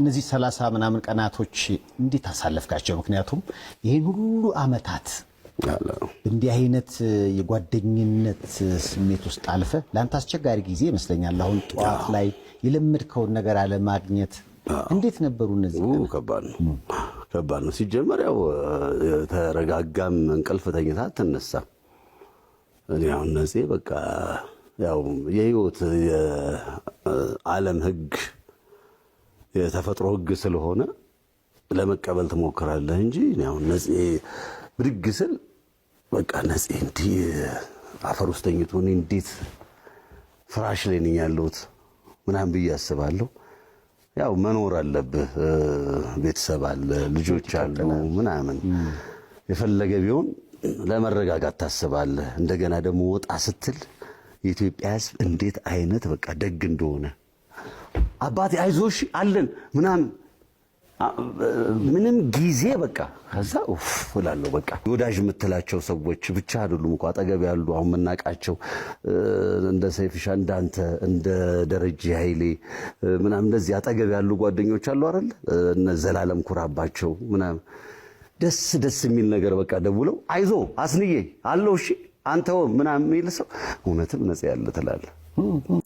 እነዚህ 30 ምናምን ቀናቶች እንዴት አሳለፍካቸው? ምክንያቱም ይሄን ሁሉ አመታት እንዲህ አይነት የጓደኝነት ስሜት ውስጥ አልፈ ለአንተ አስቸጋሪ ጊዜ ይመስለኛል። አሁን ጧት ላይ የለመድከውን ነገር አለ ማግኘት እንዴት ነበሩ እነዚህ? ከባድ ነው። ሲጀመር ያው ተረጋጋም እንቅልፍ ተኝታ ተነሳ። እኔ አሁን ነዚህ በቃ ያው የህይወት የዓለም ህግ የተፈጥሮ ህግ ስለሆነ ለመቀበል ትሞክራለህ እንጂ አሁን ነዚህ ብድግ ስል በቃ ነዚህ እንዲህ አፈር ውስጥ ተኝቶ እኔ እንዴት ፍራሽ ላይ ነኝ ያለሁት ምናምን ብዬ አስባለሁ። ያው መኖር አለብህ፣ ቤተሰብ አለ፣ ልጆች አሉ ምናምን የፈለገ ቢሆን ለመረጋጋት ታስባለህ። እንደገና ደግሞ ወጣ ስትል የኢትዮጵያ ህዝብ እንዴት አይነት በቃ ደግ እንደሆነ አባቴ አይዞሽ አለን ምናምን ምንም ጊዜ በቃ ከዛ እላለሁ። በቃ ወዳጅ የምትላቸው ሰዎች ብቻ አይደሉም እኮ አጠገብ ያሉ አሁን መናቃቸው እንደ ሰይፍሻ እንዳንተ እንደ ደረጃ ኃይሌ ምናምን እንደዚህ አጠገብ ያሉ ጓደኞች አሉ አይደል? እነ ዘላለም ኩራባቸው ምናምን ደስ የሚል ነገር በቃ ደውለው አይዞ አስንዬ አለው እሺ አንተው ምናምን የሚል ሰው እውነትም ነፃ ያለ ትላለህ።